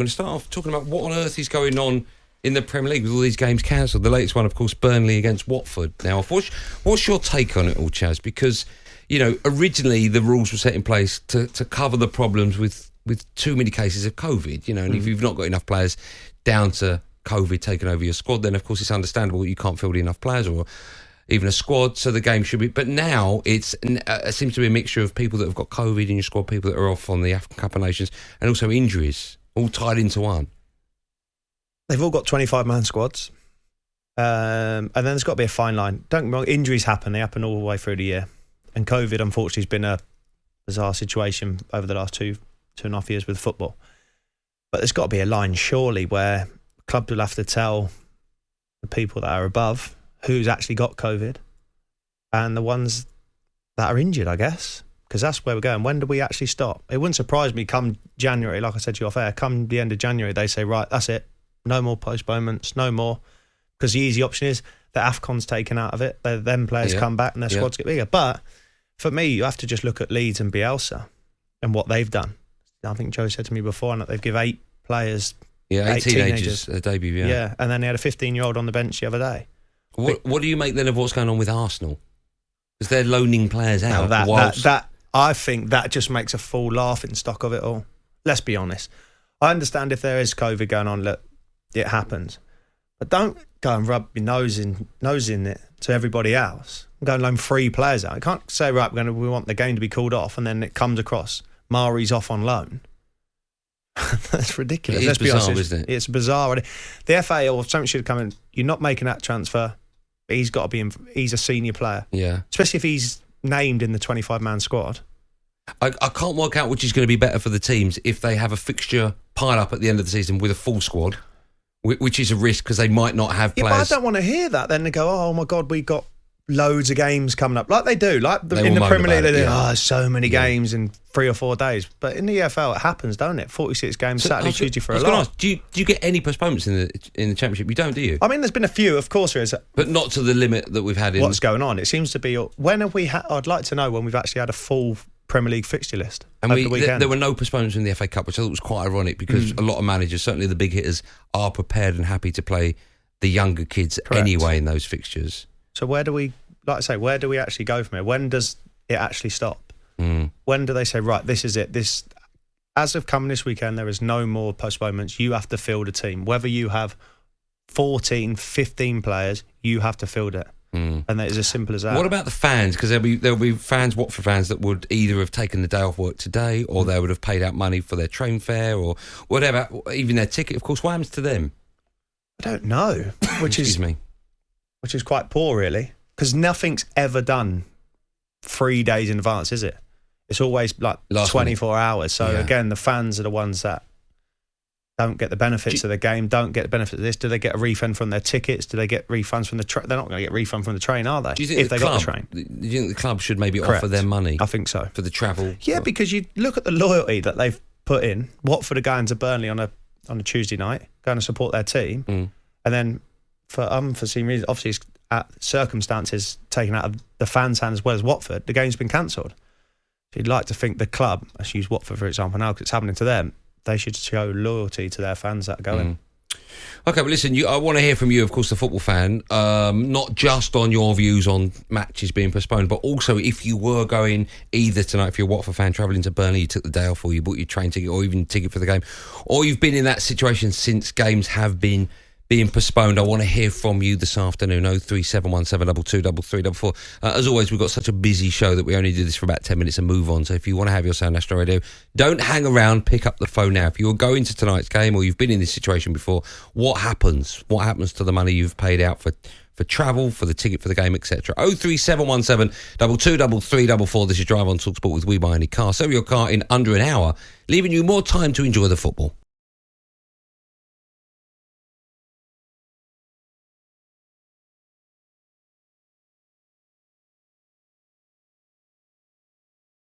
going to start off talking about what on earth is going on in the Premier League with all these games cancelled. The latest one, of course, Burnley against Watford. Now, what's your take on it all, Chaz? Because, originally the rules were set in place to cover the problems with too many cases of COVID, and if you've not got enough players down to COVID taking over your squad, then, of course, it's understandable that you can't field enough players or even a squad, so the game should be... But now it seems to be a mixture of people that have got COVID in your squad, people that are off on the African Cup of Nations, and also injuries, all tied into one. They've all got 25-man squads. And then there's got to be a fine line. Don't get me wrong, injuries happen. They happen all the way through the year. And COVID, unfortunately, has been a bizarre situation over the last 2.5 years with football. But there's got to be a line, surely, where clubs will have to tell the people that are above who's actually got COVID and the ones that are injured, I guess, because that's where we're going. When do we actually stop? It wouldn't surprise me come January, like I said to you off air, come the end of January, they say, right, that's it. No more postponements, no more. Because the easy option is the AFCON's taken out of it. Then players come back and their squads get bigger. But for me, you have to just look at Leeds and Bielsa and what they've done. I think Joe said to me before that they've given 8 players, 8 teenagers a debut, Yeah, and then they had a 15-year-old on the bench the other day. What do you make then of what's going on with Arsenal? Because they're loaning players out. That I think that just makes a full laughing stock of it all. Let's be honest. I understand if there is COVID going on, look, it happens. But don't go and rub your nose in it to everybody else. Go and loan 3 players out. You can't say, right, we want the game to be called off, and then it comes across Mari's off on loan. That's ridiculous. It's bizarre, isn't it? It's bizarre. The FA or something should come in. You're not making that transfer. He's got to be. He's a senior player. Yeah. Especially if he's named in the 25-man squad. I can't work out which is going to be better for the teams if they have a fixture pile up at the end of the season with a full squad, which is a risk because they might not have players. Yeah, but I don't want to hear that. Then they go, oh my God, we got loads of games coming up, like they do, like in the Premier League. They do, so many games in 3 or 4 days. But in the EFL, it happens, don't it? 46 games Saturday, Tuesday for a lot. Ask, do you get any postponements in the Championship? You don't, do you? I mean, there's been a few, of course there is, but not to the limit that we've had. What's going on? It seems to be. When have we? I'd like to know when we've actually had a full Premier League fixture list. And there were no postponements in the FA Cup, which I thought was quite ironic because a lot of managers, certainly the big hitters, are prepared and happy to play the younger kids anyway in those fixtures. So where do we? Like I say, where do we actually go from here? When does it actually stop? When do they say, right, this is it? This, as of coming this weekend, there is no more postponements. You have to field a team. Whether you have 14, 15 players, you have to field it. And that is as simple as that. What about the fans? Because there'll be fans, Watford fans, that would either have taken the day off work today or they would have paid out money for their train fare or whatever, even their ticket. Of course, what happens to them? I don't know. Which is quite poor, really. Because nothing's ever done 3 days in advance, is it? It's always like 24 hours. So again, the fans are the ones that don't get the benefits of the game, don't get the benefits of this. Do they get a refund from their tickets? Do they get refunds from the train? They're not going to get a refund from the train, are they? Do you think if they got the train? Do you think the club should maybe offer their money? I think so. For the travel? Yeah, because you look at the loyalty that they've put in. Watford are going to Burnley on a Tuesday night, going to support their team. And then for unforeseen reasons, obviously it's circumstances taken out of the fans' hands as well as Watford, the game's been cancelled. So you'd like to think the club, let's use Watford for example now because it's happening to them, they should show loyalty to their fans that are going. Okay, but listen, I want to hear from you, of course, the football fan, not just on your views on matches being postponed, but also if you were going either tonight, if you're a Watford fan travelling to Burnley, you took the day off or you bought your train ticket or even ticket for the game, or you've been in that situation since games have been being postponed. I want to hear from you this afternoon. 03717223344. As always, we've got such a busy show that we only do this for about 10 minutes and move on. So if you want to have your Sound National Radio, don't hang around, pick up the phone now. If you're going to tonight's game or you've been in this situation before, what happens? What happens to the money you've paid out for travel, for the ticket for the game, etc. 03717 223344. This is Drive on talkSPORT with We Buy Any Car. Sell your car in under an hour, leaving you more time to enjoy the football.